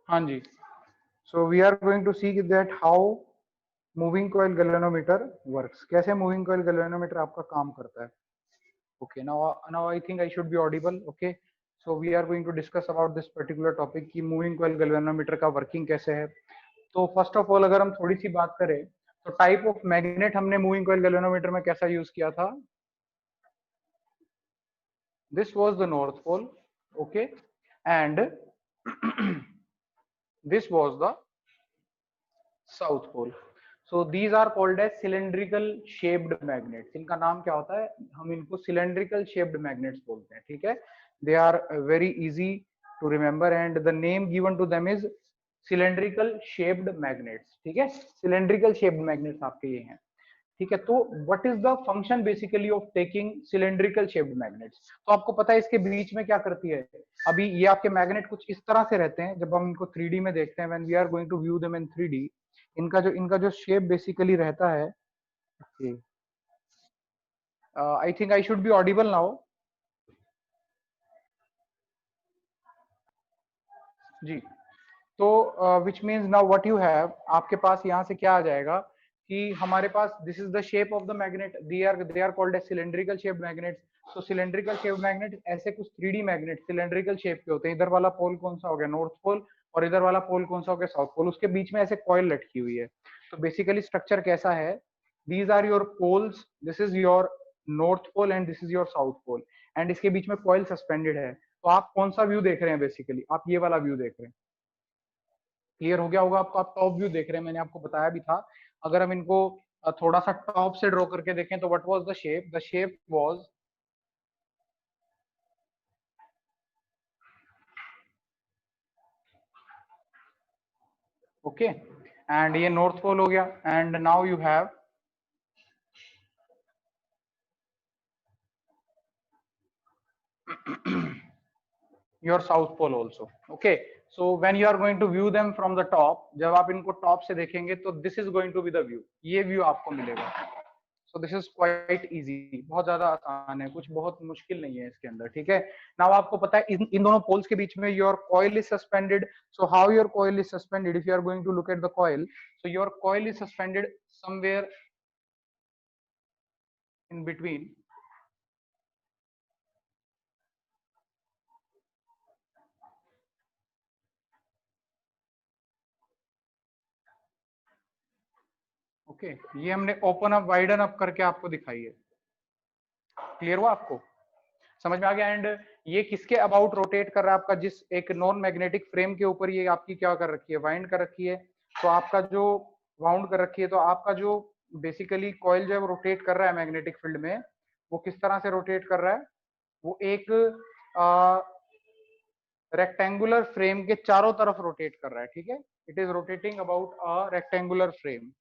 हाँ जी, so we are going to see that how moving coil galvanometer works. कैसे moving coil galvanometer आपका काम करता है. Okay, now I think I should be audible. Okay, so we are going to discuss about this particular topic कि moving coil galvanometer का working कैसे है. तो फर्स्ट ऑफ ऑल अगर हम थोड़ी सी बात करें तो टाइप ऑफ मैग्नेट हमने मूविंग कॉइल गैल्वेनोमीटर में कैसा यूज किया था. This was the north pole. Okay, and this was the south pole. So these are called as cylindrical shaped magnets. इनका नाम क्या होता है, हम इनको सिलेंड्रिकल शेप्ड मैग्नेट्स बोलते हैं. ठीक है, they are very easy to remember and the name given to them is cylindrical shaped magnets. ठीक है, सिलेंड्रिकल शेप्ड मैग्नेट्स आपके ये हैं. ठीक है, तो what is the function basically of taking cylindrical shaped magnets. तो आपको पता है इसके बीच में क्या करती है. अभी ये आपके मैग्नेट कुछ इस तरह से रहते हैं. जब हम इनको 3D में देखते हैं, when we are going to view them in 3D, इनका जो शेप बेसिकली रहता है. I think I should be audible now. जी, तो which means now what you have, आपके पास यहाँ से क्या आ जाएगा कि हमारे पास this is the shape of the magnet. They are called as cylindrical shaped magnets. तो सिलेंड्रिकल शेप्ड मैग्नेट ऐसे कुछ 3D मैग्नेट सिलेंड्रिकल शेप के होते हैं. इधर वाला पोल कौन सा हो गया, नॉर्थ पोल, और इधर वाला पोल कौन सा हो गया, साउथ पोल. उसके बीच में ऐसे कॉइल लटकी हुई है. तो बेसिकली स्ट्रक्चर कैसा है, these are your poles, this is your north pole and this is your south pole, and इसके बीच में कॉइल सस्पेंडेड है. तो आप कौन सा व्यू देख रहे हैं, बेसिकली आप ये वाला व्यू देख रहे हैं. क्लियर हो गया होगा आपको, आप टॉप व्यू देख रहे हैं. मैंने आपको बताया भी था. अगर हम इनको थोड़ा सा टॉप से ड्रॉ करके देखें तो what was the shape, the shape was okay, and ये नॉर्थ पोल हो गया. And now you have your south pole also. Okay, so when you are going to view them from the top, जब आप इनको top से देखेंगे तो this is going to be the view. ये व्यू आपको मिलेगा. So this is quite easy, बहुत ज्यादा आसान है, कुछ बहुत मुश्किल नहीं है इसके अंदर. ठीक है, नाउ आपको पता है इन दोनों पोल्स के बीच में your coil is suspended. So how your coil is suspended, if you are going to look at the coil, so your coil is suspended somewhere in between. Okay, ये हमने ओपन अप वाइडन अप करके आपको दिखाई है. Clear हुआ आपको, समझ में आ गया. एंड ये किसके अबाउट रोटेट कर रहा है, आपका जिस एक नॉन मैग्नेटिक फ्रेम के ऊपर ये आपकी क्या कर रखी है, वाइंड कर रखी है. तो आपका जो वाउंड कर रखी है, तो आपका जो बेसिकली कॉइल जो है वो रोटेट कर रहा है मैग्नेटिक फील्ड में. वो किस तरह से रोटेट कर रहा है, वो एक रेक्टेंगुलर फ्रेम के चारों तरफ रोटेट कर रहा है. ठीक है, it is rotating about a rectangular frame.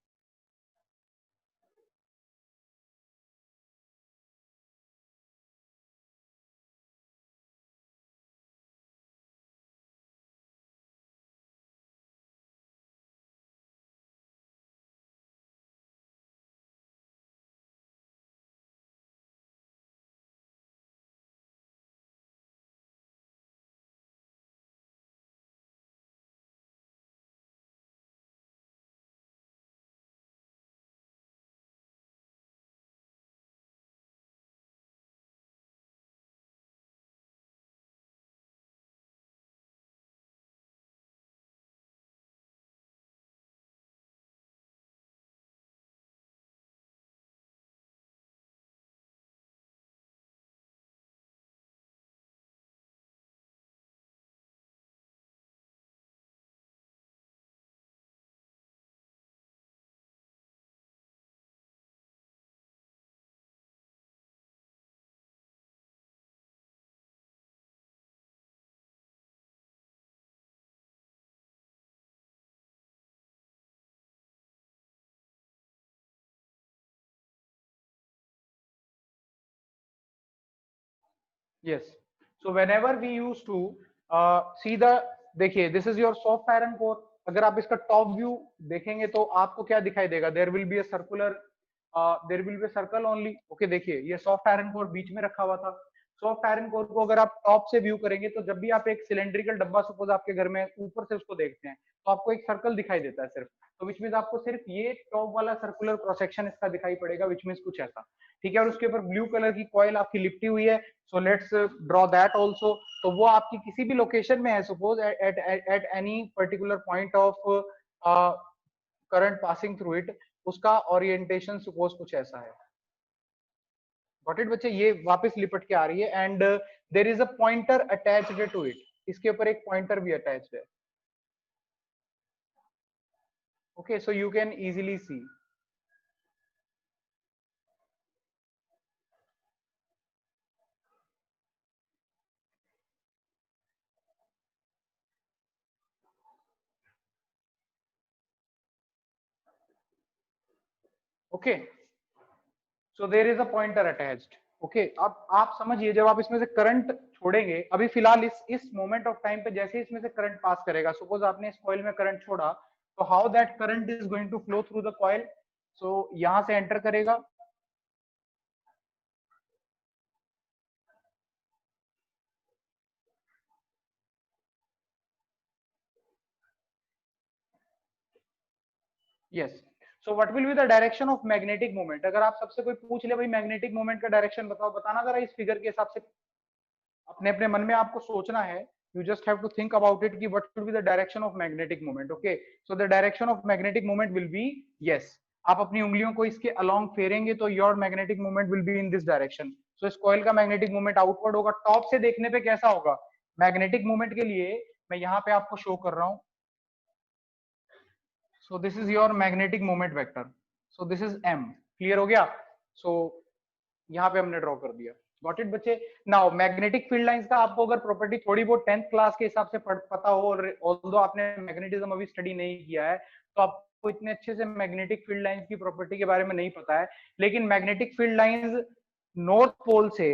Yes. So whenever we used to see the, देखिए this is your soft iron core. अगर आप इसका टॉप व्यू देखेंगे तो आपको क्या दिखाई देगा, there will be a circular, there will be a circle only. Okay, देखिए ये सॉफ्ट आयरन कोर बीच में रखा हुआ था. सॉफ्ट आयरन कोर को अगर आप टॉप से व्यू करेंगे तो जब भी आप एक सिलेंड्रिकल डब्बा सपोज आपके घर में ऊपर से उसको देखते हैं तो आपको एक सर्कल दिखाई देता है सिर्फ, तो विच मीन आपको सिर्फ ये टॉप वाला सर्कुलर क्रॉस सेक्शन इसका दिखाई पड़ेगा, विच मीन कुछ ऐसा, ठीक है। और उसके ऊपर ब्लू कलर की कॉइल आपकी लिपटी हुई है, so let's draw that also. तो वो आपकी किसी भी लोकेशन में है, suppose at any particular point of current passing through it, उसका ओरिएंटेशन सपोज कुछ ऐसा है। गॉट इट बच्चे, ये वापस लिपट के आ रही है and there is a pointer attached to it, इसके ऊपर एक पॉइंटर भी अटैच्ड है। Okay, so you can easily see. Okay, so there is a pointer attached. Okay, अब आप समझिए जब आप इसमें से करंट छोड़ेंगे, अभी फिलहाल इस मोमेंट ऑफ टाइम पे जैसे इसमें से करंट पास करेगा, सपोज आपने इस कॉइल में करंट छोड़ा, तो how that current is going to flow through the coil, so यहां से एंटर करेगा, yes. So what will be the direction of magnetic moment, अगर आप सबसे कोई पूछ ले भाई मैग्नेटिक मोमेंट का डायरेक्शन बताओ, बताना जरा इस फिगर के हिसाब से, अपने अपने मन में आपको सोचना है, you just have to think about it कि what will be the direction of magnetic moment, okay, so the direction of magnetic moment will be, yes, आप अपनी उंगलियों को इसके along फेरेंगे तो your magnetic moment will be in this direction, so इस coil का magnetic moment outward होगा। Top से देखने पे कैसा होगा magnetic moment के लिए, मैं यहाँ पे आपको शो कर रहा हूँ, so this is your magnetic moment vector, so this is m, clear हो गया, so यहाँ पे हमने ड्रॉ कर दिया। गॉट इट बच्चे। नाउ मैग्नेटिक फील्ड लाइंस का आपको अगर प्रॉपर्टी थोड़ी बहुत 10th क्लास के हिसाब से पता हो, और ऑल्दो आपने मैग्नेटिज्म अभी स्टडी नहीं किया है तो आपको इतने अच्छे से मैग्नेटिक फील्ड लाइंस की प्रॉपर्टी के बारे में नहीं पता है, लेकिन magnetic field lines north pole से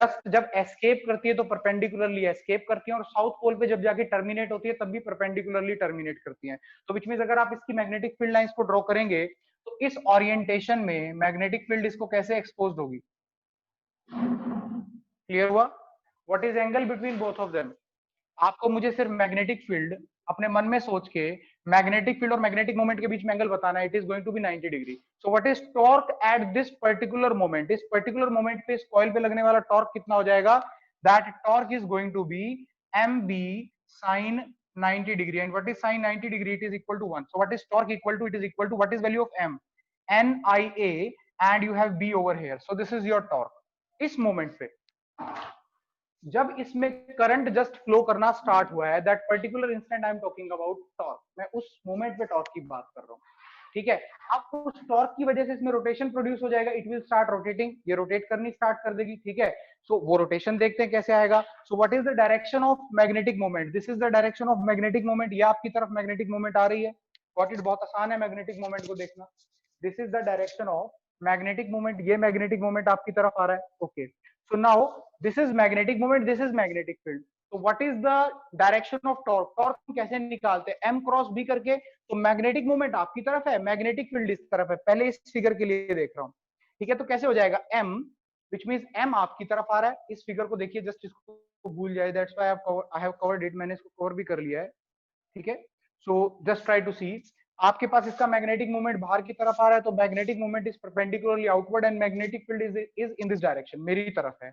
जब एस्केप करती है तो परपेंडिकुलरली एस्केप करती है, और साउथ पोल पे जब जाके टर्मिनेट होती है तब भी परपेंडिकुलरली टर्मिनेट करती है। तो विच मींस अगर आप इसकी मैग्नेटिक फील्ड लाइंस को ड्रॉ करेंगे तो इस ओरिएंटेशन में मैग्नेटिक फील्ड इसको कैसे एक्सपोज्ड होगी, क्लियर हुआ। What is angle between both of them, आपको मुझे सिर्फ मैग्नेटिक फील्ड अपने मन में सोच के मैग्नेटिक फील्ड और मैग्नेटिक मोमेंट के बीच में एंगल बताना है, it is going to be 90 degree. So what is torque at this particular moment, इस पर्टिकुलर मोमेंट पे इस कॉइल पे लगने वाला टॉर्क कितना हो जाएगा, that torque is going to be M B sine 90 degree, and what is sine 90 degree, it is equal to 1। So what is torque equal to, it is equal to what is value of M, N I A, and you have B over here, so this is your torque. इस moment पे जब इसमें current just flow करना start हुआ है, that particular instant I am talking about torque, मैं उस moment पे टॉर्क की बात कर रहा हूँ, ठीक है। अब उस टॉर्क की वजह से इसमें रोटेशन प्रोड्यूस हो जाएगा, इट विल स्टार्ट रोटेटिंग, ये रोटेट करनी स्टार्ट कर देगी, ठीक है। सो वो रोटेशन देखते हैं कैसे आएगा। सो what is the direction of magnetic moment, this is the direction of magnetic moment, ये आपकी तरफ मैग्नेटिक मोमेंट आ रही है। व्हाट इज, बहुत आसान है मैग्नेटिक मोमेंट को देखना, this is the direction of magnetic moment, ये मैग्नेटिक मोमेंट आपकी तरफ आ रहा है, okay. So now this is magnetic moment, this is magnetic field, तो what is the direction of torque, torque कैसे निकालते हैं, एम क्रॉस बी करके, तो मैग्नेटिक मोमेंट आपकी तरफ है, मैग्नेटिक फील्ड इस तरफ है, पहले इस फिगर के लिए देख रहा हूँ, ठीक है। तो कैसे हो जाएगा m, विच मींस m आपकी तरफ आ रहा है, इस फिगर को देखिए, जस्ट इसको भूल जाए, that's why I have covered it, मैंने इसको कवर भी कर लिया है, ठीक है। सो जस्ट ट्राई टू सी, आपके पास इसका मैग्नेटिक मोमेंट बाहर की तरफ आ रहा है, तो magnetic moment is perpendicularly outward and magnetic field is in this direction, मेरी तरफ है।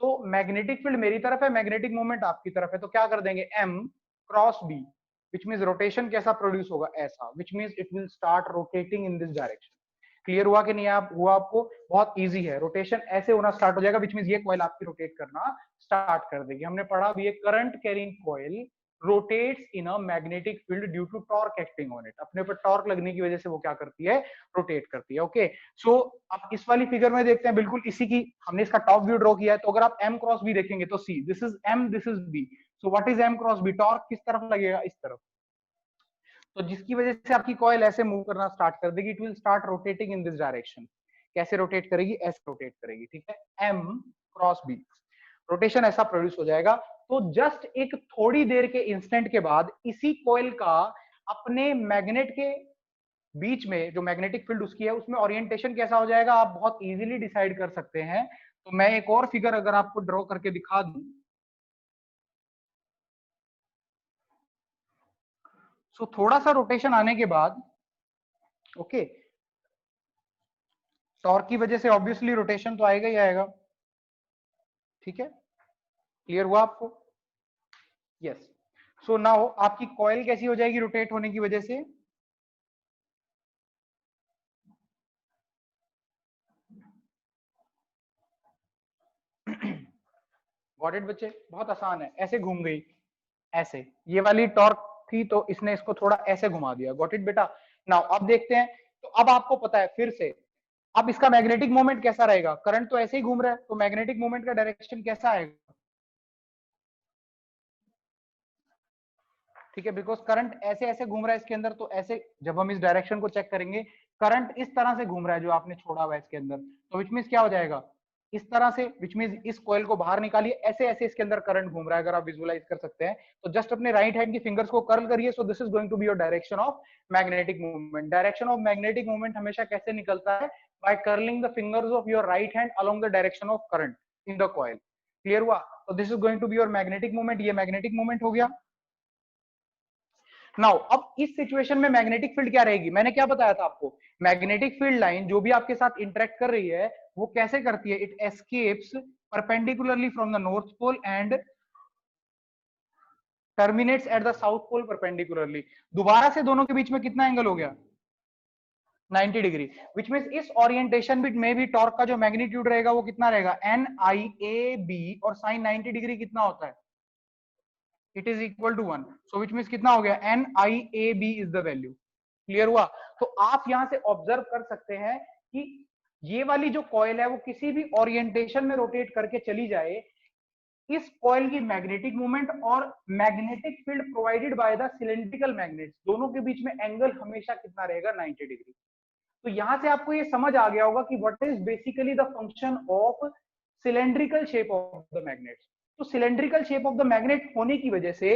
तो मैग्नेटिक फील्ड मेरी तरफ है, मैग्नेटिक मोमेंट आपकी तरफ है, तो क्या कर देंगे m cross b, which means rotation कैसा प्रोड्यूस होगा, ऐसा, which means it will start rotating in this direction. Clear हुआ कि नहीं, आप हुआ आपको, बहुत इजी है, रोटेशन ऐसे होना स्टार्ट हो जाएगा, विच मींस ये कॉइल आपकी रोटेट करना स्टार्ट कर देगी। हमने पढ़ा भी, ये current carrying coil rotates in a magnetic field due to torque acting on it, अपने पर टॉर्क लगने की वजह से वो क्या करती है, रोटेट करती है, ओके। सो अब इस वाली फिगर में देखते हैं, बिल्कुल इसी की हमने इसका टॉप व्यू ड्रॉ किया है, तो अगर आप m क्रॉस b देखेंगे तो see, this is m, this is b, so what is m cross b, torque किस तरफ लगेगा, इस तरफ, तो जिसकी वजह से आपकी कॉइल ऐसे मूव करना स्टार्ट कर देगी, it will start rotating in this direction. कैसे रोटेट करेगी, ऐसे रोटेट करेगी, ठीक है, m क्रॉस b, रोटेशन ऐसा प्रोड्यूस हो जाएगा। तो जस्ट एक थोड़ी देर के इंस्टेंट के बाद इसी कॉइल का अपने मैग्नेट के बीच में जो मैग्नेटिक फील्ड उसकी है उसमें ओरिएंटेशन कैसा हो जाएगा, आप बहुत इजीली डिसाइड कर सकते हैं। तो मैं एक और फिगर अगर आपको ड्रॉ करके दिखा दूं, सो थोड़ा सा रोटेशन आने के बाद, ओके, टॉर्क की वजह से ऑब्वियसली रोटेशन तो आएगा ही आएगा, ठीक है, क्लियर हुआ आपको? यस। सो नाउ आपकी कॉइल कैसी हो जाएगी रोटेट होने की वजह से? गॉट इट बच्चे? बहुत आसान है, ऐसे घूम गई, ऐसे, ये वाली टॉर्क थी तो इसने इसको थोड़ा ऐसे घुमा दिया। गॉट इट बेटा? नाउ अब देखते हैं, तो अब आपको पता है फिर से, अब इसका मैग्नेटिक मोमेंट कैसा रहेगा? करंट तो ऐसे ही घूम रहा है, तो मैग्नेटिक मोमेंट का डायरेक्शन कैसा आएगा? ठीक है, बिकॉज करंट ऐसे ऐसे घूम रहा है इसके अंदर, तो ऐसे जब हम इस डायरेक्शन को चेक करेंगे, करंट इस तरह से घूम रहा है जो आपने छोड़ा हुआ है इसके अंदर, तो विच मीन्स क्या हो जाएगा? इस तरह से, विच मीन्स इस कॉइल को बाहर निकालिए, ऐसे ऐसे इसके अंदर करंट घूम रहा है, अगर आप विजुअलाइज कर सकते हैं तो जस्ट अपने राइट हैंड की फिंगर्स को कर्ल करिए। So this is going to be your direction of magnetic movement. Direction of magnetic movement हमेशा कैसे निकलता है? By curling the fingers of your right hand along the direction of current in the coil. Clear हुआ? तो this is going to be your magnetic movement, ये magnetic movement हो गया। Now अब इस सिचुएशन में मैग्नेटिक फील्ड क्या रहेगी? मैंने क्या बताया था आपको? मैग्नेटिक फील्ड लाइन जो भी आपके साथ इंटरेक्ट कर रही है वो कैसे करती है? It escapes perpendicularly from the north pole and terminates at the south pole perpendicularly. दोबारा से दोनों के बीच में कितना एंगल हो गया? 90 डिग्री। विच मीन्स इस ओरिएंटेशन में भी टॉर्क का जो मैग्नीट्यूड रहेगा वो कितना रहेगा? एन आई ए बी, और साइन 90 डिग्री कितना होता है? It is equal to 1। So which means कितना हो गया? N I A B is the value. Clear हुआ? तो आप यहां से ऑब्जर्व कर सकते हैं कि ये वाली जो कॉइल है वो किसी भी ओरिएंटेशन में रोटेट करके चली जाए, इस कॉइल की मैग्नेटिक मूवमेंट और magnetic field provided by the cylindrical magnets, दोनों के बीच में एंगल हमेशा कितना रहेगा? 90 डिग्री। तो यहां से आपको ये समझ आ गया होगा कि what is basically the function of cylindrical shape of the magnet. तो cylindrical shape of the magnet होने की वजह से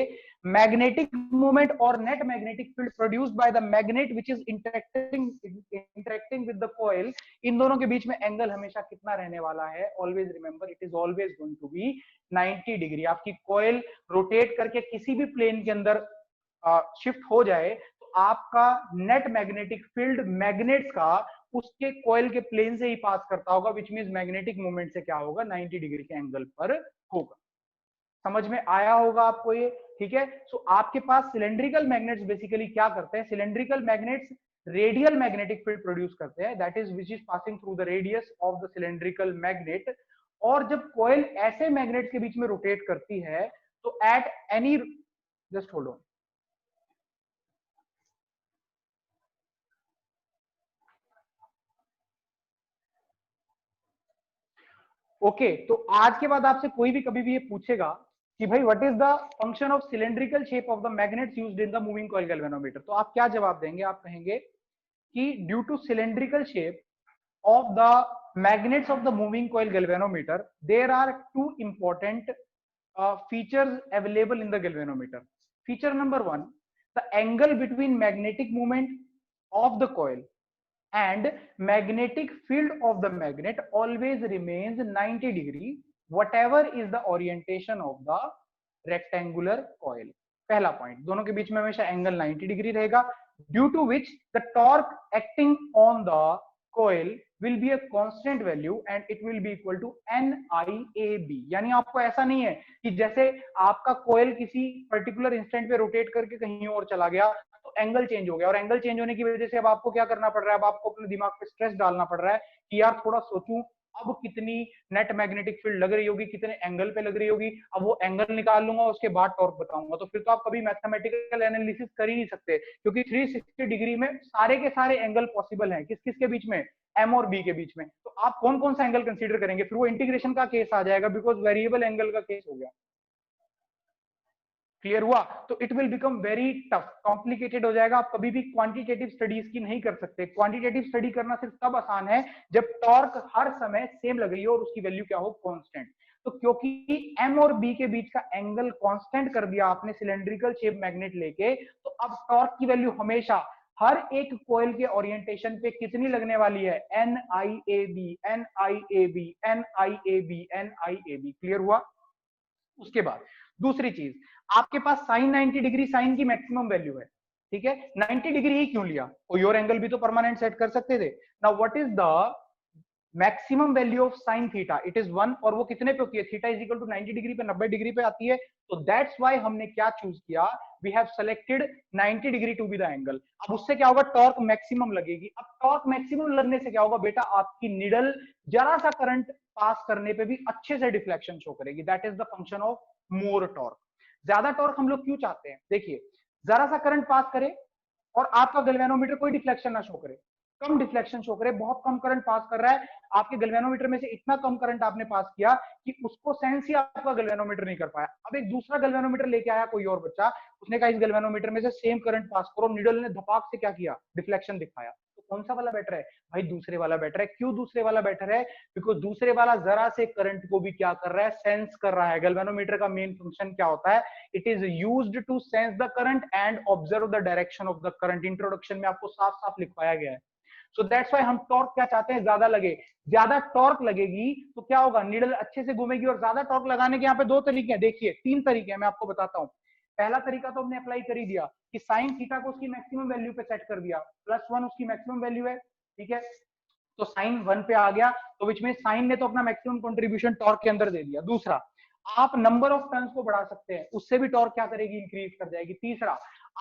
मैग्नेटिक मूवमेंट और net magnetic field produced by the magnet which is interacting with the coil, इन दोनों के बीच में एंगल हमेशा कितना रहने वाला है? Always remember, it is always going to be 90 degree. आपकी कॉइल रोटेट करके किसी भी प्लेन के अंदर शिफ्ट हो जाए तो आपका नेट मैग्नेटिक फील्ड मैग्नेट्स का उसके कॉइल के प्लेन से ही पास करता होगा, विच मींस मैग्नेटिक मूवमेंट से क्या होगा? 90 डिग्री के एंगल पर होगा। समझ में आया होगा आपको ये? ठीक है। सो आपके पास सिलेंड्रिकल मैग्नेट्स बेसिकली क्या करते हैं? Cylindrical magnets radial magnetic field produce करते हैं, that is which is passing through the radius of the cylindrical magnet. और जब कॉइल ऐसे मैग्नेट्स के बीच में रोटेट करती है तो at any, just hold on, okay, तो आज के बाद आपसे कोई भी कभी भी ये पूछेगा कि भाई what is the function of cylindrical shape of the magnets used in the moving coil galvanometer, तो आप क्या जवाब देंगे? आप कहेंगे कि due to cylindrical shape of the magnets of the moving coil galvanometer, there are two important features available in the galvanometer. Feature number one, the angle between magnetic moment of the coil and magnetic field of the magnet always remains 90 degree whatever is the orientation of the rectangular coil. पहला point, दोनों के बीच में हमेशा angle 90 degree रहेगा, due to which the torque acting on the coil will be a constant value and it will be equal to NIAB। यानी आपको ऐसा नहीं है कि जैसे आपका कोयल किसी पर्टिकुलर इंस्टेंट पे रोटेट करके कहीं और चला गया तो एंगल चेंज हो गया, और एंगल चेंज होने की वजह से अब आपको क्या करना पड़ रहा है? अब आपको अपने दिमाग पे स्ट्रेस डालना पड़ रहा है कि यार थोड़ा सोचूं अब कितनी नेट मैग्नेटिक फील्ड लग रही होगी, कितने एंगल पे लग रही होगी, अब वो एंगल निकाल लूंगा उसके बाद टॉर्क बताऊंगा। तो फिर तो आप कभी मैथमेटिकल एनालिसिस कर ही नहीं सकते, क्योंकि 360 डिग्री में सारे के सारे एंगल पॉसिबल हैं। किस किस के बीच में? एम और बी के बीच में। तो आप कौन कौन सा एंगल कंसीडर करेंगे? फिर वो इंटीग्रेशन का केस आ जाएगा, बिकॉज वेरिएबल एंगल का केस हो गया। क्लियर हुआ? तो it will become very tough, complicated हो जाएगा। आप कभी भी क्वांटिटेटिव स्टडीज की नहीं कर सकते। क्वांटिटेटिव स्टडी करना सिर्फ तब आसान है जब टॉर्क हर समय सेम लग रही हो और उसकी वैल्यू क्या हो? कांस्टेंट। तो क्योंकि एम और बी के बीच का एंगल कांस्टेंट कर दिया आपने सिलेंड्रिकल शेप मैग्नेट लेके, तो अब टॉर्क की वैल्यू हमेशा हर एक कॉइल के ओरिएंटेशन पे कितनी लगने वाली है, NIAB NIAB NIAB NIAB। Clear हुआ? उसके बाद दूसरी चीज, आपके पास साइन 90 डिग्री साइन की मैक्सिमम वैल्यू है, ठीक है। 90 डिग्री ही क्यों लिया, कोई और एंगल भी तो परमानेंट सेट कर सकते थे। Now what is the maximum value of sine theta, it is 1, और वो कितने पे होती है, theta is equal to 90 degree पे, 90 डिग्री पे आती है। तो दैट्स व्हाई हमने क्या चूज किया, we have selected 90 degree to be the angle. अब उससे क्या होगा, टॉर्क मैक्सिमम लगेगी। अब टॉर्क मैक्सिमम लगने से क्या होगा बेटा, आपकी निडल जरा सा करंट पास करने पे भी अच्छे से डिफ्लेक्शन शो करेगी। That is the function of more torque. ज्यादा टॉर्क हम लोग क्यों चाहते हैं, देखिए जरा सा करंट पास करे और आपका गैल्वेनोमीटर कोई डिफ्लेक्शन ना शो करे, कम डिफ्लेक्शन शो करे, बहुत कम करंट पास कर रहा है, आपके गैल्वेनोमीटर में से इतना कम करंट आपने पास किया कि उसको सेंस ही आपका गैल्वेनोमीटर नहीं कर पाया। अब एक दूसरा गैल्वेनोमीटर लेके आया कोई और बच्चा, उसने कहा इस गैल्वेनोमीटर में से सेम करंट पास करो, नीडल ने धपाक से क्या किया, डिफ्लेक्शन दिखाया। तो कौन सा वाला बेटर है भाई, दूसरे वाला बेटर है। क्यों दूसरे वाला बेटर है, बिकॉज दूसरे वाला जरा से करंट को भी क्या कर रहा है, सेंस कर रहा है। गैल्वेनोमीटर का मेन फंक्शन क्या होता है, it is used to sense the current and observe the direction of the current. Introduction में आपको साफ साफ लिखवाया गया है। सो दैट्स व्हाई हम टॉर्क क्या चाहते हैं, ज्यादा लगे। ज्यादा टॉर्क लगेगी तो क्या होगा, नीडल अच्छे से घूमेगी। और ज्यादा टॉर्क लगाने के यहाँ पे दो तरीके हैं, देखिए तीन तरीके हैं, मैं आपको बताता हूँ। पहला तरीका तो हमने अप्लाई कर ही दिया कि साइन थीटा को उसकी मैक्सिमम वैल्यू पे सेट कर दिया, +1 उसकी मैक्सिमम वैल्यू है, ठीक है। तो साइन 1 पे आ गया, तो विच में साइन ने तो अपना मैक्सिमम कंट्रीब्यूशन टॉर्क के अंदर दे दिया। दूसरा, आप नंबर ऑफ टर्न्स को बढ़ा सकते हैं, उससे भी टॉर्क क्या करेगी, इंक्रीज कर जाएगी। तीसरा,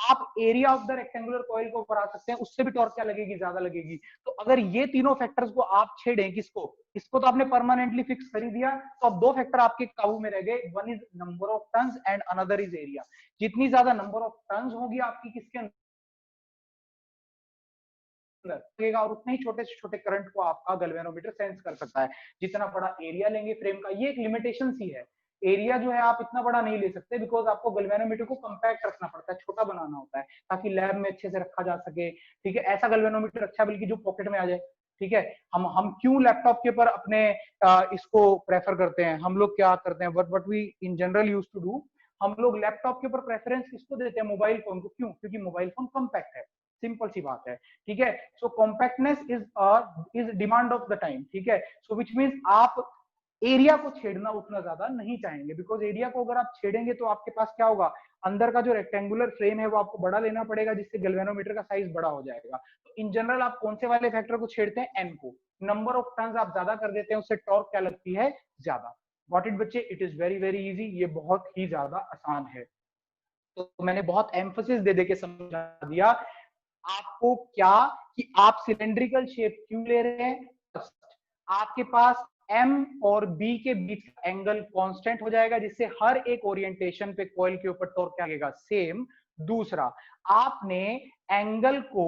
आप area of the rectangular coil को बढ़ा सकते हैं, उससे भी टॉर्क क्या लगेगी, ज्यादा लगेगी। तो अगर ये तीनों फैक्टर्स को आप छेड़ें, किसको, इसको तो आपने परमानेंटली फिक्स कर ही दिया, तो अब दो फैक्टर आपके काबू में रह गए, one is number of turns and another is area. जितनी ज्यादा नंबर ऑफ टर्न्स होगी आपकी किसके अंदर लगेगा, और उतने ही छोटे से छोटे करंट को आपका गैल्वेनोमीटर सेंस कर सकता है। जितना बड़ा एरिया लेंगे फ्रेम का, ये एक लिमिटेशन सी है, एरिया जो है आप इतना बड़ा नहीं ले सकते, बिकॉज आपको गैल्वेनोमीटर को कंपैक्ट रखना पड़ता है, छोटा बनाना होता है, ताकि लैब में अच्छे से रखा जा सके, ठीक है। ऐसा गैल्वेनोमीटर अच्छा, बल्कि जो पॉकेट में आ जाए, ठीक है। हम क्यों लैपटॉप के ऊपर अपने इसको प्रेफर करते हैं, हम लोग क्या करते हैं, what we in general use to do, हम लोग लैपटॉप के ऊपर प्रेफरेंस किसको देते हैं, मोबाइल फोन को। क्यों, क्योंकि मोबाइल फोन कॉम्पैक्ट है, सिंपल सी बात है, ठीक है। So compactness is demand of the time, ठीक है। सो विच मीन्स आप एरिया को छेड़ना उतना ज्यादा नहीं चाहेंगे, बिकॉज एरिया को अगर आप छेड़ेंगे तो आपके पास क्या होगा, अंदर का जो रेक्टेंगुलर फ्रेम है वो आपको बड़ा लेना पड़ेगा, जिससे गैल्वेनोमीटर का साइज बड़ा हो जाएगा। तो इन जनरल आप कौन से वाले फैक्टर को छेड़ते हैं, एन को। नंबर ऑफ टर्न्स आप ज्यादा कर देते हैं, उससे टॉर्क क्या लगती है, ज्यादा। गॉट इट बच्चे, it is very very easy, ये बहुत ही ज्यादा आसान है। तो मैंने बहुत एम्फोसिस दे दे के समझा दिया आपको क्या, कि आप सिलेंड्रिकल शेप क्यों ले रहे हैं। आपके पास एम और बी के बीच का एंगल कांस्टेंट हो जाएगा, जिससे हर एक ओरिएंटेशन पे कॉइल के ऊपर टॉर्क क्या लगेगा, सेम। दूसरा, आपने एंगल को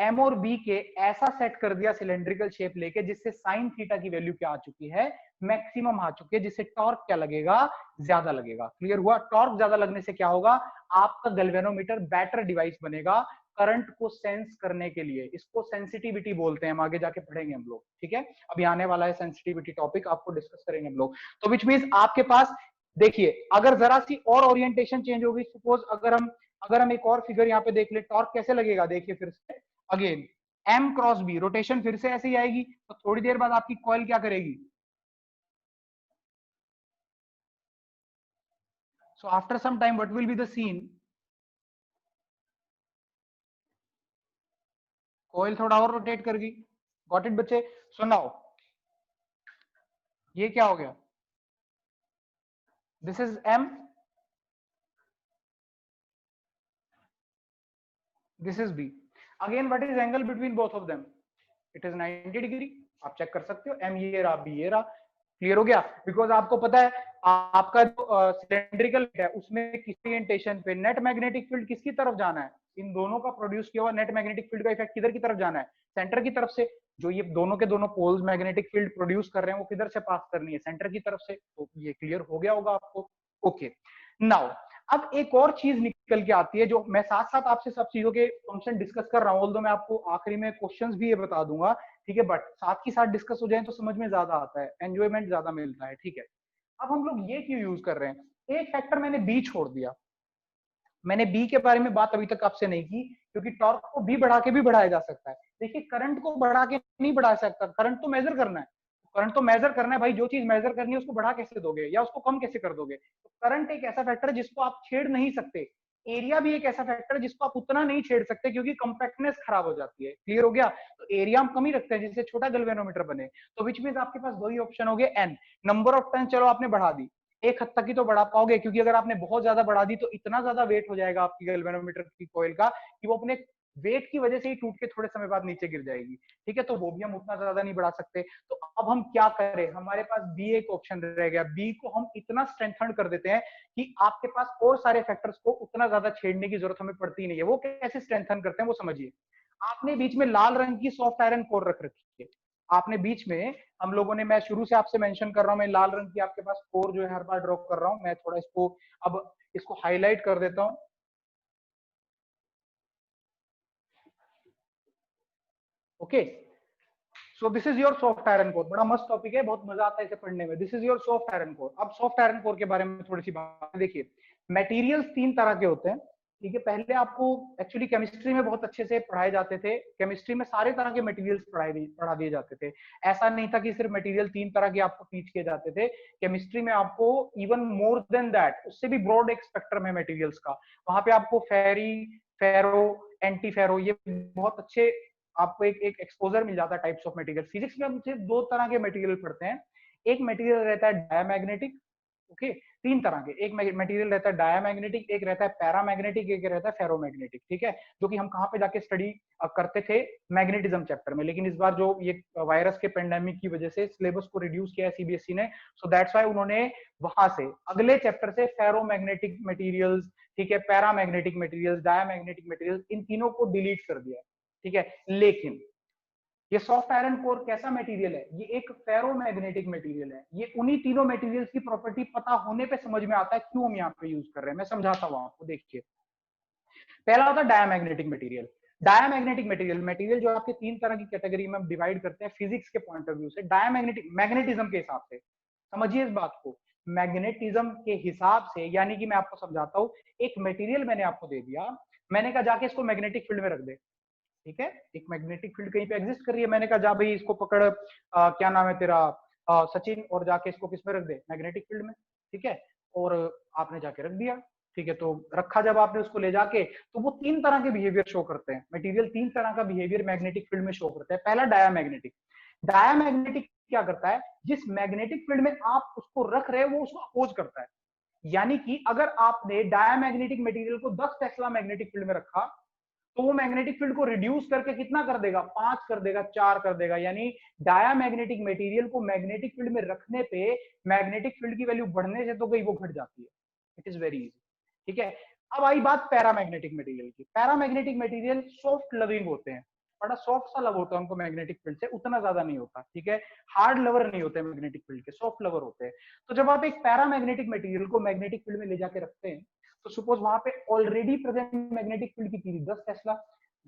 एम और बी के ऐसा सेट कर दिया सिलेंड्रिकल शेप लेके, जिससे साइन थीटा की वैल्यू क्या आ चुकी है, मैक्सिमम आ चुकी है, जिससे टॉर्क क्या लगेगा, ज्यादा लगेगा। क्लियर हुआ? टॉर्क ज्यादा लगने से क्या होगा, आपका गैल्वेनोमीटर बेटर डिवाइस बनेगा करंट को सेंस करने के लिए। इसको सेंसिटिविटी बोलते हैं, हम आगे जाके पढ़ेंगे हम लोग, ठीक है। अभी आने वाला है सेंसिटिविटी टॉपिक, आपको डिस्कस करेंगे हम लोग। तो विच मींस आपके पास देखिए, अगर जरा सी और ओरिएंटेशन चेंज होगी, सपोज अगर हम एक और फिगर यहाँ पे देख ले, टॉर्क कैसे लगेगा, देखिए फिर से again M cross B, rotation फिर से ऐसे ही आएगी, तो थोड़ी देर बाद आपकी कॉइल क्या करेगी, so after some time what will be the scene, coil थोड़ा और रोटेट करेगी। गॉट इट बच्चे? सुनाओ, ये क्या हो गया, this is M, this is B. Again what is angle between both of them, it is 90 degree. आप चेक कर सकते हो, एम ये रहा, बी ये रहा। क्लियर हो गया? बिकॉज आपको पता है आपका जो सिलेंड्रिकल है उसमें किस ओरिएंटेशन पे नेट मैग्नेटिक फील्ड किसकी तरफ जाना है, इन दोनों का प्रोड्यूस किया हुआ नेट मैग्नेटिक फील्ड का इफेक्ट किधर की तरफ जाना है, सेंटर की तरफ से। जो ये दोनों के दोनों पोल्स मैग्नेटिक फील्ड प्रोड्यूस कर रहे हैं वो किधर से पास करनी है, सेंटर की तरफ से। तो ये क्लियर हो गया होगा आपको। ओके, नाउ अब एक और चीज निकल के आती है, जो मैं साथ साथ आपसे सब चीजों के फंक्शन डिस्कस कर रहा हूँ, तो मैं आपको आखिरी में क्वेश्चंस भी ये बता दूंगा, ठीक है। बट साथ ही साथ डिस्कस हो जाए तो समझ में ज्यादा आता है, एंजॉयमेंट ज्यादा मिलता है, ठीक है। अब हम लोग ये क्यों यूज कर रहे हैं, एक फैक्टर मैंने बी छोड़ दिया, मैंने बी के बारे में बात अभी तक आपसे नहीं की, क्योंकि टॉर्क को भी बढ़ा के भी बढ़ाया जा सकता है। देखिए करंट को बढ़ा के नहीं बढ़ा सकता, करंट तो मेजर करना है, करंट तो मेजर करना है भाई, जो चीज मेजर करनी है उसको बढ़ा कैसे दोगे या उसको कम कैसे कर दोगे। तो करंट एक ऐसा फैक्टर है जिसको आप छेड़ नहीं सकते। एरिया भी एक ऐसा फैक्टर है जिसको आप उतना नहीं छेड़ सकते, क्योंकि कंपैक्टनेस खराब हो जाती है। क्लियर हो गया? तो एरिया हम कम ही रखते हैं जिससे छोटा गैल्वेनोमीटर बने। तो विच मींस आपके पास दो ही ऑप्शन हो गए, एन। नंबर ऑफ टर्न चलो आपने बढ़ा दी, एक हद तक ही तो बढ़ा पाओगे, क्योंकि अगर आपने बहुत ज्यादा बढ़ा दी तो इतना ज्यादा वेट हो जाएगा आपकी गैल्वेनोमीटर की कॉइल का कि वो अपने वेट की वजह से ही टूट के थोड़े समय बाद नीचे गिर जाएगी। ठीक है, तो वो भी हम उतना ज्यादा नहीं बढ़ा सकते। तो अब हम क्या करें, हमारे पास बी एक ऑप्शन रह गया। बी को हम इतना स्ट्रेंथन कर देते हैं कि आपके पास और सारे फैक्टर्स को उतना ज्यादा छेड़ने की जरूरत हमें पड़ती नहीं है। वो कैसे स्ट्रेंथन करते हैं वो समझिए। आपने बीच में लाल रंग की सॉफ्ट आयरन कोर रख रखी है, आपने बीच में, हम लोगों ने, मैं शुरू से आपसे मेंशन कर रहा हूं, मैं लाल रंग की आपके पास कोर जो है हर बार ड्रॉ कर रहा हूं। मैं थोड़ा इसको अब इसको हाईलाइट कर देता हूं। Okay, so this is your soft iron core. बड़ा मस्त टॉपिक है, बहुत मजा आता है इसे पढ़ने में। This is your soft iron core. अब सॉफ्ट आयरन कोर के बारे में थोड़ी सी बात देखिए। मटेरियल्स तीन तरह के होते हैं। ठीक है, पहले आपको एक्चुअली केमिस्ट्री में बहुत अच्छे से पढ़ाए जाते थे। केमिस्ट्री में सारे तरह के मटेरियल्स पढ़ा दिए जाते थे। ऐसा नहीं था कि सिर्फ मटेरियल तीन तरह के आपको टीच किए जाते थे। केमिस्ट्री में आपको इवन मोर देन दैट, उससे भी ब्रॉड एक स्पेक्ट्रम है मटेरियल्स का। वहां पे आपको फेरी, फेरो, एंटी फेरो, ये बहुत अच्छे आपको एक एक्सपोजर मिल जाता है टाइप्स ऑफ मटेरियल। फिजिक्स में हम सिर्फ दो तरह के मटेरियल पढ़ते हैं। एक मटेरियल रहता है डायमैग्नेटिक। ओके, तीन तरह के, एक मटेरियल रहता है डायमैग्नेटिक, एक रहता है पैरामैग्नेटिक, एक रहता है फेरोमैग्नेटिक। ठीक है, जो कि हम कहाँ पे जाके स्टडी करते थे, मैग्नेटिज्म चैप्टर में। लेकिन इस बार जो ये वायरस के पेंडेमिक की वजह से सिलेबस को रिड्यूस किया है सीबीएसई ने, सो दैट्स व्हाई उन्होंने वहां से अगले चैप्टर से फेरोमैग्नेटिक मटेरियल्स, ठीक है, पैरामैग्नेटिक मटेरियल्स, डायमैग्नेटिक मटेरियल्स, इन तीनों को डिलीट कर दिया। ठीक है, लेकिन ये सॉफ्ट आयरन कोर कैसा मटेरियल है, ये एक फेरोमैग्नेटिक मटेरियल है। ये उन्हीं तीनों मटेरियल्स की प्रॉपर्टी पता होने पे समझ में आता है क्यों हम यहाँ पे यूज कर रहे हैं। मैं समझाता हूँ आपको, देखिए। पहला होता है diamagnetic material. Diamagnetic material, material जो आपके तीन तरह की कैटेगरी में हम डिवाइड करते हैं फिजिक्स के पॉइंट ऑफ व्यू से। डायमैग्नेटिक, मैग्नेटिज्म के हिसाब से समझिए इस बात को, मैग्नेटिज्म के हिसाब से, यानी कि मैं आपको समझाता हूँ। एक मटेरियल मैंने आपको दे दिया, मैंने कहा जाके इसको मैग्नेटिक फील्ड में रख दे। ठीक है, एक मैग्नेटिक फील्ड कहीं पे एग्जिस्ट कर रही है, मैंने कहा जा भाई इसको पकड़, क्या नाम है तेरा, सचिन, और जाके इसको किस में रख दे, मैग्नेटिक फील्ड में। ठीक है, और आपने जाके रख दिया। ठीक है, तो रखा जब आपने उसको ले जाके, तो वो तीन तरह के बिहेवियर शो करते हैं मटेरियल, तीन तरह का बिहेवियर मैग्नेटिक फील्ड में शो करता है। पहला डायमैग्नेटिक। डायमैग्नेटिक क्या करता है, जिस मैग्नेटिक फील्ड में आप उसको रख रहे हो वो उसको अपोज करता है। यानी कि अगर आपने डायमैग्नेटिक मटेरियल को 10 टेस्ला मैग्नेटिक फील्ड में रखा, तो वो मैग्नेटिक फील्ड को रिड्यूस करके कितना कर देगा, 5 कर देगा, 4 कर देगा। यानी डायमैग्नेटिक मटेरियल को मैग्नेटिक फील्ड में रखने पे मैग्नेटिक फील्ड की वैल्यू बढ़ने से तो गई, वो घट जाती है। It is very easy. ठीक है, अब आई बात पैरामैग्नेटिक मटेरियल की। पैरामैग्नेटिक मटेरियल सॉफ्ट लविंग होते हैं, बड़ा सॉफ्ट सा लव होता है उनको मैग्नेटिक फील्ड से, उतना ज्यादा नहीं होता। ठीक है, हार्ड लवर नहीं होते मैग्नेटिक फील्ड के, सॉफ्ट लवर होते हैं। तो जब आप एक पैरामैग्नेटिक मटेरियल को मैग्नेटिक फील्ड में ले जाके रखते हैं, तो सपोज वहां पे ऑलरेडी प्रेजेंट मैग्नेटिक फील्ड की थी 10 टेस्ला।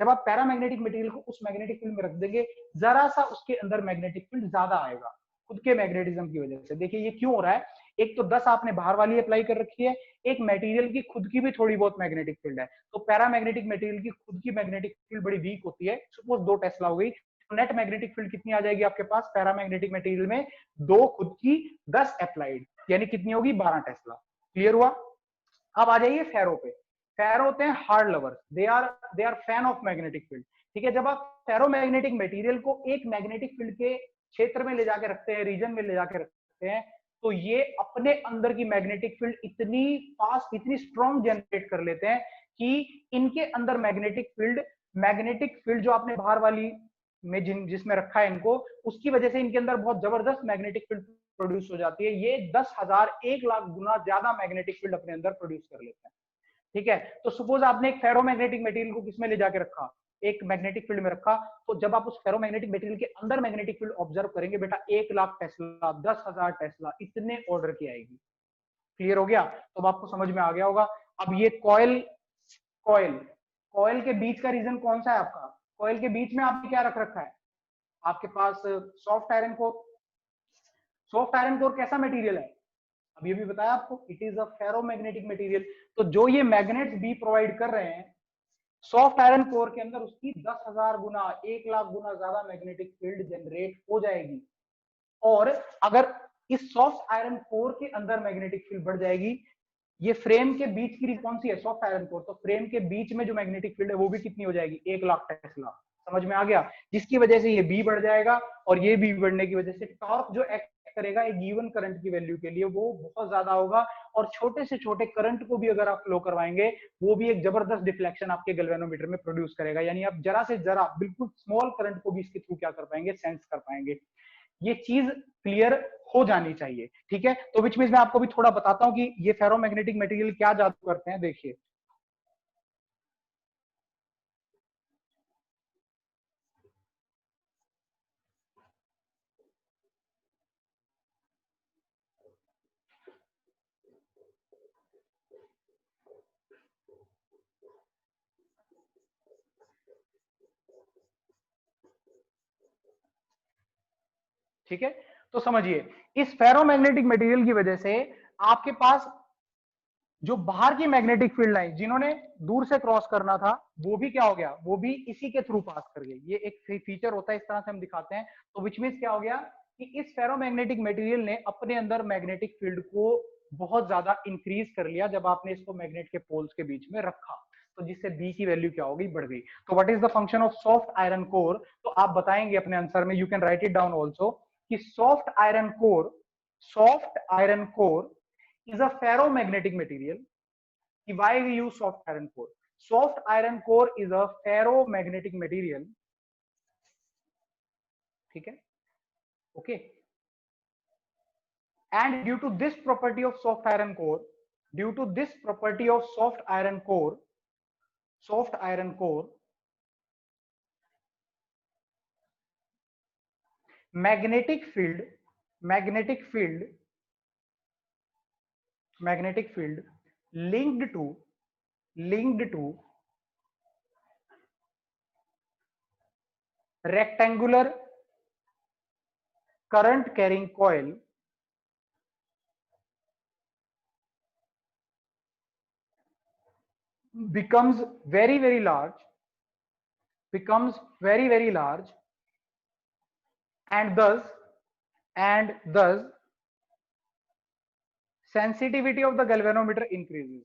जब आप पैरामैग्नेटिक मटेरियल को उस मैग्नेटिक फील्ड में रख देंगे, जरा सा उसके अंदर मैग्नेटिक फील्ड ज्यादा आएगा खुद के मैग्नेटिज्म की वजह से। देखिए ये क्यों हो रहा है, एक तो 10 आपने बाहर वाली अप्लाई कर रखी है, एक मटेरियल की खुद की भी थोड़ी बहुत मैग्नेटिक फील्ड है। तो पैरामैग्नेटिक मटेरियल की खुद की मैग्नेटिक फील्ड बड़ी वीक होती है, सपोज 2 टेस्ला हो गई, तो नेट मैग्नेटिक फील्ड कितनी आ जाएगी आपके पास पैरामैग्नेटिक मटेरियल में, 2 खुद की 10 अप्लाइड, यानी कितनी होगी, 12 टेस्ला। क्लियर हुआ? अब आ जाइए फेरो पे। फेरो होते हैं hard lovers, they are fan of magnetic field. ठीक है, जब आप फेरोमैग्नेटिक मटेरियल को एक मैग्नेटिक फील्ड के क्षेत्र में ले जाके रखते हैं, रीजन में ले जाके रखते हैं, तो ये अपने अंदर की मैग्नेटिक फील्ड इतनी फास्ट, इतनी स्ट्रॉन्ग जनरेट कर लेते हैं कि इनके अंदर मैग्नेटिक फील्ड जो आपने बाहर वाली में जिसमें रखा है इनको, उसकी वजह से इनके अंदर बहुत जबरदस्त मैग्नेटिक फील्ड प्रोड्यूस हो जाती है। ये 10,000 1 लाख गुना ज्यादा मैग्नेटिक फील्ड अपने अंदर प्रोड्यूस कर लेते हैं। ठीक है, तो सपोज आपने एक फेरोमैग्नेटिक मटेरियल को किसमें ले जाके रखा, एक मैग्नेटिक फील्ड में रखा, तो जब आप उस फेरोमैग्नेटिक मटेरियल के अंदर मैग्नेटिक फील्ड ऑब्जर्व करेंगे बेटा, 1 लाख टेस्ला, 10,000 टेस्ला, इतने ऑर्डर की आएगी। क्लियर हो गया? तो अब आपको समझ में आ गया होगा। अब ये कॉइल कॉइल कॉइल के बीच का रीजन कौन सा है आपका, कॉइल के बीच में आपने क्या रख रखा है, आपके पास soft iron core. Soft iron core कैसा मटेरियल है, अब ये भी बताया आपको, it is a ferromagnetic material. तो जो ये मैग्नेट्स भी प्रोवाइड कर रहे हैं सॉफ्ट आयरन कोर के अंदर, उसकी 10,000 गुना 1 लाख गुना ज्यादा मैग्नेटिक फील्ड जनरेट हो जाएगी। और अगर इस सॉफ्ट आयरन कोर के अंदर मैग्नेटिक फील्ड बढ़ जाएगी, ये फ्रेम के बीच की कौन सी है, सॉफ्ट आयरन कोर, तो फ्रेम के बीच में जो मैग्नेटिक फील्ड है वो भी कितनी हो जाएगी, 1 लाख टेस्ला। समझ में आ गया? जिसकी वजह से ये बी बढ़ जाएगा, और ये बी बढ़ने की वजह से टॉर्क जो एक्ट करेगा एक गिवन करंट की वैल्यू के लिए वो बहुत ज्यादा होगा। और छोटे से छोटे करंट को भी अगर आप फ्लो करवाएंगे, वो भी एक जबरदस्त डिफ्लेक्शन आपके गैल्वेनोमीटर में प्रोड्यूस करेगा। यानी आप जरा से जरा बिल्कुल स्मॉल करंट को भी इसके थ्रू क्या कर पाएंगे, सेंस कर पाएंगे। ये चीज क्लियर हो जानी चाहिए, ठीक है। तो विच मींस मैं आपको भी थोड़ा बताता हूं कि ये फेरोमैग्नेटिक मटेरियल क्या जादू करते हैं, देखिए। ठीक है, तो समझिए, इस फेरोमैग्नेटिक मटेरियल की वजह से आपके पास जो बाहर की मैग्नेटिक फील्ड लाइन जिन्होंने दूर से क्रॉस करना था, वो भी क्या हो गया, वो भी इसी के थ्रू पास कर गई। ये एक फीचर होता है, इस तरह से हम दिखाते हैं। तो विच मीन्स क्या हो गया कि इस फेरोमैग्नेटिक मटेरियल ने अपने अंदर मैग्नेटिक फील्ड को बहुत ज्यादा इंक्रीज कर लिया जब आपने इसको मैग्नेट के पोल्स के बीच में रखा, तो जिससे बी की वैल्यू क्या हो गई, बढ़ गई। तो what is the function of soft iron core, तो आप बताएंगे अपने आंसर में, you can write it down also, कि सॉफ्ट आयरन कोर is a ferromagnetic material. Why we use soft iron core? Soft iron core is a ferromagnetic material. ठीक है, okay. And due to this property of soft iron core, due to this property of soft iron core, magnetic field, magnetic field, magnetic field linked to rectangular current carrying coil becomes very large, becomes very large, and thus sensitivity of the galvanometer increases.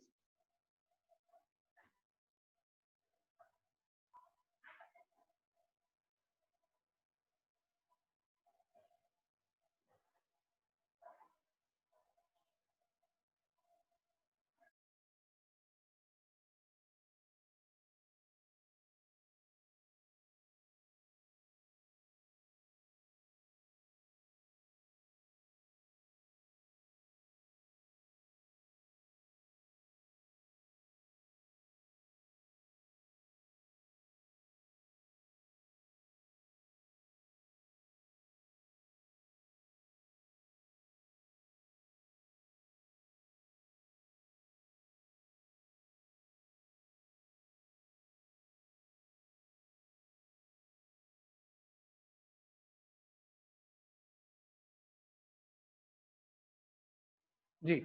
जी,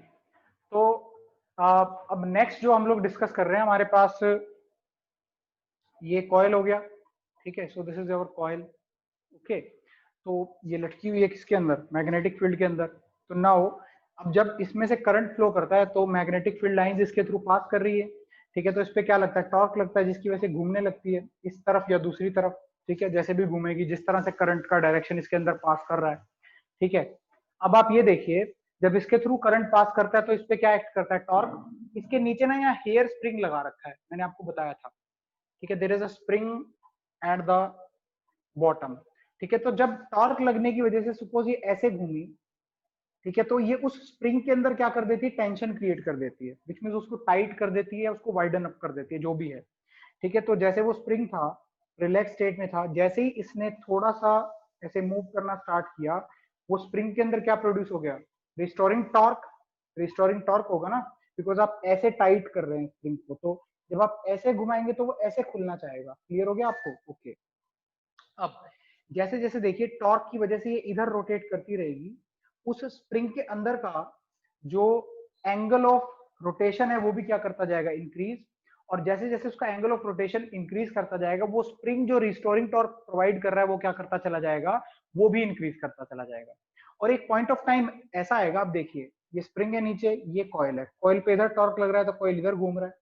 तो अब next जो हम लोग discuss कर रहे हैं, हमारे पास ये कॉइल हो गया, ठीक है। सो this is our coil, okay. तो ये लटकी हुई है किसके अंदर, मैग्नेटिक फील्ड के अंदर। तो नाउ अब जब इसमें से करंट फ्लो करता है तो मैग्नेटिक फील्ड लाइंस इसके थ्रू पास कर रही है, ठीक है। तो इस पे क्या लगता है, टॉर्क लगता है, जिसकी वजह से घूमने लगती है इस तरफ या दूसरी तरफ, ठीक है। जैसे भी घूमेगी, जिस तरह से करंट का डायरेक्शन इसके अंदर पास कर रहा है, ठीक है। अब आप ये देखिए, जब इसके थ्रू करंट पास करता है तो इस पे क्या एक्ट करता है, टॉर्क। इसके नीचे ना यहाँ हेयर स्प्रिंग लगा रखा है, मैंने आपको बताया था, ठीक है। There is a spring at the bottom, ठीक है। तो जब टॉर्क लगने की वजह से सपोज ये ऐसे घूमी, ठीक है, तो ये उस स्प्रिंग के अंदर क्या कर देती है, टेंशन क्रिएट कर देती है, विच मीन उसको टाइट कर देती है, उसको वाइडन अप कर देती है, जो भी है, ठीक है। तो जैसे वो स्प्रिंग था, रिलैक्स स्टेट में था, जैसे ही इसने थोड़ा सा ऐसे मूव करना स्टार्ट किया, वो स्प्रिंग के अंदर क्या प्रोड्यूस हो गया, रिस्टोरिंग टॉर्क, रिस्टोरिंग टॉर्क होगा ना, बिकॉज आप ऐसे टाइट कर रहे हैं स्प्रिंग को। तो जब आप ऐसे घुमाएंगे तो वो ऐसे खुलना चाहेगा। क्लियर हो गया आपको, ओके। अब जैसे जैसे देखिए, टॉर्क की वजह से ये इधर रोटेट करती रहेगी, उस स्प्रिंग के अंदर का जो एंगल ऑफ रोटेशन है वो भी क्या करता जाएगा, इंक्रीज। और जैसे जैसे उसका एंगल ऑफ रोटेशन इंक्रीज करता जाएगा, वो स्प्रिंग जो रिस्टोरिंग टॉर्क प्रोवाइड कर रहा है वो क्या करता चला जाएगा, वो भी इंक्रीज करता चला जाएगा। और एक पॉइंट ऑफ टाइम ऐसा आएगा, आप देखिए ये स्प्रिंग है नीचे, ये कॉइल है, कॉइल पे इधर टॉर्क लग रहा है तो कॉइल इधर घूम रहा है,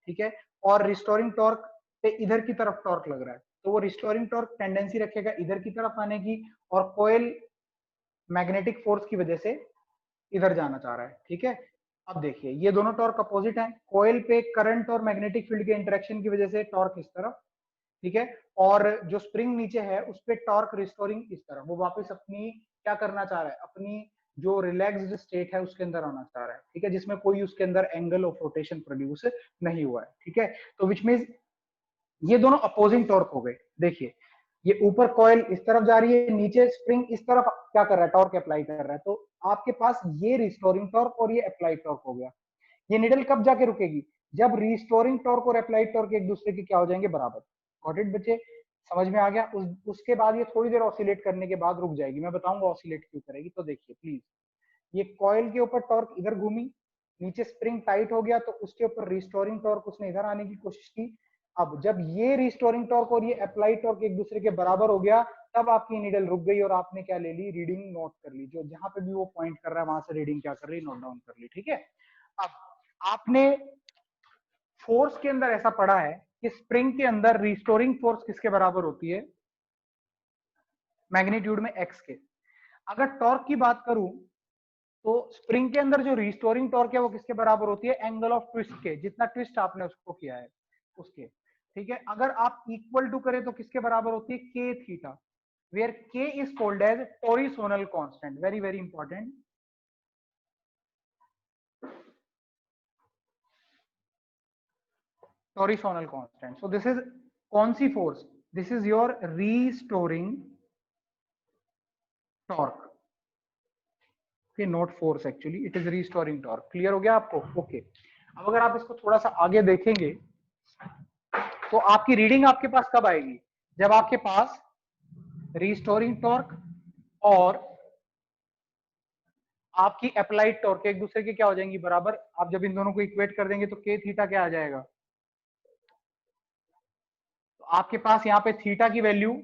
ठीक है। और रिस्टोरिंग टॉर्क पे इधर की तरफ टॉर्क लग रहा है, तो वो रिस्टोरिंग टॉर्क टेंडेंसी रखेगा इधर की तरफ आने की, और कॉइल मैग्नेटिक फोर्स की वजह से इधर जाना चाह रहा है, ठीक है। अब देखिए ये दोनों टॉर्क अपोजिट हैं, कॉइल पे करंट और मैग्नेटिक फील्ड के इंटरेक्शन की वजह से टॉर्क इस तरफ, ठीक है। और जो स्प्रिंग नीचे है उस पे टॉर्क रिस्टोरिंग इस तरफ, वो वापस अपनी क्या करना चाह रहा है, अपनी जो रिलैक्स्ड स्टेट है उसके अंदर आना चाह रहा है, ठीक है, जिसमें कोई उसके अंदर एंगल ऑफ रोटेशन प्रोड्यूस नहीं हुआ है, ठीक है। तो विच मींस ये दोनों अपोजिंग टॉर्क हो गए। देखिए ये ऊपर कॉइल इस तरफ जा रही है, नीचे स्प्रिंग इस तरफ क्या कर रहा है, टॉर्क अप्लाई कर रहा है, तो आपके पास ये रिस्टोरिंग टॉर्क और ये अप्लाइड टॉर्क हो गया। ये निडल कब जाके रुकेगी, जब रिस्टोरिंग टॉर्क और अप्लाइड टॉर्क एक दूसरे के क्या हो जाएंगे, बराबर। गॉट इट बच्चे, समझ में आ गया। उसके बाद ये थोड़ी देर ऑसिलेट करने के बाद रुक जाएगी, मैं बताऊंगा ऑसिलेट क्यों करेगी। तो देखिए प्लीज, ये कॉइल के ऊपर टॉर्क इधर घूमी, नीचे स्प्रिंग टाइट हो गया, तो उसके ऊपर रिस्टोरिंग टॉर्क उसने इधर आने की कोशिश की। अब जब ये रिस्टोरिंग टॉर्क और ये अप्लाइड टॉर्क एक दूसरे के बराबर हो गया, तब आपकी नीडल रुक गई और आपने क्या ले ली, रीडिंग नोट कर ली, जो जहां पे भी वो पॉइंट कर रहा है वहां से रीडिंग क्या कर रही, नोट डाउन कर ली, ठीक है। अब आपने फोर्स के अंदर ऐसा पढ़ा है कि स्प्रिंग के अंदर रिस्टोरिंग फोर्स किसके बराबर होती है, मैग्नीट्यूड में एक्स के। अगर टॉर्क की बात करूं तो स्प्रिंग के अंदर जो रिस्टोरिंग टॉर्क है वो किसके बराबर होती है, एंगल ऑफ ट्विस्ट के, जितना ट्विस्ट आपने उसको किया है उसके, ठीक है। अगर आप इक्वल टू करें तो किसके बराबर होती है, K theta, where K is called as torsional constant, very very important. Torsional constant, so this is कौन सी force, this is your restoring torque, okay, not force, actually it is restoring torque. Clear हो गया आपको, okay. अब अगर आप इसको थोड़ा सा आगे देखेंगे तो आपकी रीडिंग आपके पास कब आएगी, जब आपके पास रीस्टोरिंग टॉर्क और आपकी अप्लाइड टॉर्क एक दूसरे के क्या हो जाएंगी, बराबर। आप जब इन दोनों को इक्वेट कर देंगे तो के थीटा क्या आ जाएगा, तो आपके पास यहाँ पे थीटा की वैल्यू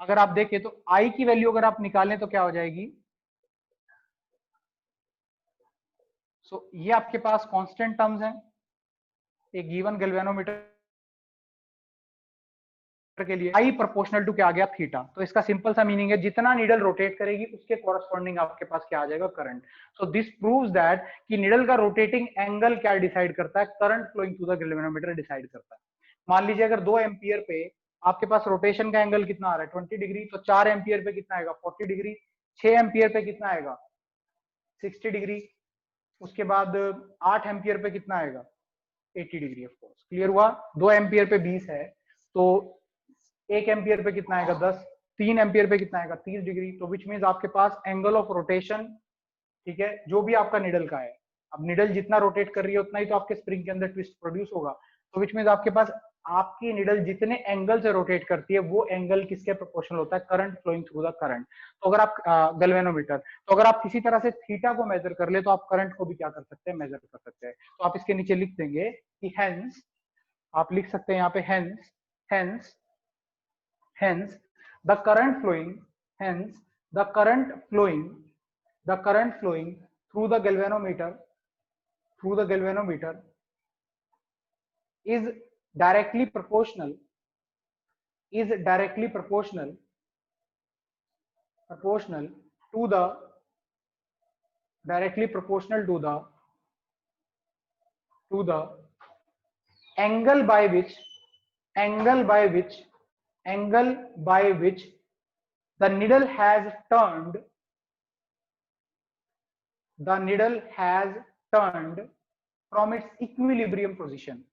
अगर आप देखें तो आई की वैल्यू अगर आप निकालें तो क्या हो जाएगी, सो ये आपके पास कांस्टेंट टर्म्स हैं एक गिवन गैल्वेनोमीटर के लिए, आई प्रोपोर्शनल टू क्या आ गया, थीटा। तो इसका सिंपल सा मीनिंग है जितना नीडल रोटेट करेगी उसके कॉरस्पॉन्डिंग आपके पास क्या आ जाएगा, current. So this proves that कि नीडल का रोटेटिंग एंगल क्या डिसाइड करता है, current flowing through the galvanometer decide करता है। मान लीजिए अगर 2 एम्पियर पे आपके पास रोटेशन का एंगल कितना आ रहा है, 20 डिग्री, तो 4 एम्पियर पे कितना आएगा, 40 डिग्री, 6 एम्पियर पे कितना आएगा, 60 डिग्री, उसके बाद 8 एम्पियर पे कितना आएगा, 80 डिग्री। ऑफ कोर्स क्लियर हुआ, 2 एम्पियर पे 20 है तो 1 एम्पियर पे कितना आएगा, 10, 3 एम्पियर पे कितना आएगा, 30 डिग्री। तो विच मींस आपके पास एंगल ऑफ रोटेशन, ठीक है, जो भी आपका निडल का है, अब निडल जितना रोटेट कर रही है उतना ही तो आपके स्प्रिंग के अंदर ट्विस्ट प्रोड्यूस होगा। तो विच मींस आपके पास आपकी निडल जितने एंगल से रोटेट करती है वो एंगल किसके प्रोपोर्शनल होता है, current flowing through the current. तो अगर आप गैल्वेनोमीटर, तो अगर आप किसी तरह से थीटा को मेजर कर ले तो आप करंट को भी क्या कर सकते हैं, मेजर कर सकते हैं। तो आप इसके नीचे लिख देंगे कि हेंस, आप लिख सकते हैं यहाँ पे hence, hence hence the current flowing hence the current flowing the current flowing through the galvanometer is directly proportional is directly proportional to the directly proportional to the angle by which angle by which angle by which the needle has turned from its equilibrium position.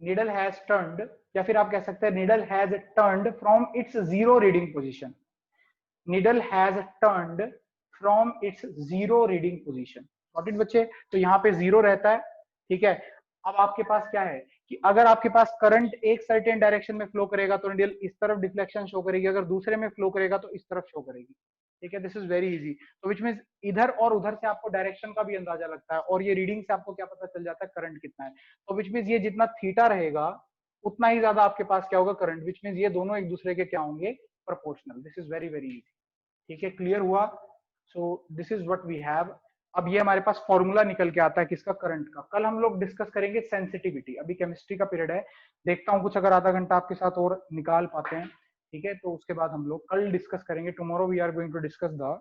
Needle has turned, या फिर आप कह सकते हैं needle has turned from its zero reading position. Needle has turned from its zero reading position. Got it बच्चे, तो यहाँ पे जीरो रहता है, ठीक है। अब आपके पास क्या है कि अगर आपके पास करंट एक सर्टेन डायरेक्शन में फ्लो करेगा तो नीडल इस तरफ डिफ्लेक्शन शो करेगी, अगर दूसरे में फ्लो करेगा तो इस तरफ शो करेगी। ठीक है, दिस इज वेरी इजी। तो विच मीन्स इधर और उधर से आपको डायरेक्शन का भी अंदाजा लगता है, और ये रीडिंग से आपको क्या पता चल जाता है करंट कितना है। तो विच मीन्स ये जितना थीटा रहेगा उतना ही ज्यादा आपके पास क्या होगा करंट, विच मीन्स ये दोनों एक दूसरे के क्या होंगे, proportional. This is very very easy. ठीक है, क्लियर हुआ। So this is what we have. अब ये हमारे पास फॉर्मूला निकल के आता है किसका, करंट का। कल हम लोग डिस्कस करेंगे सेंसिटिविटी। अभी केमिस्ट्री का पीरियड है, देखता हूँ कुछ अगर आधा घंटा आपके साथ और निकाल पाते हैं। ठीक है, तो उसके बाद हम लोग कल डिस्कस करेंगे। Tomorrow we are going to discuss the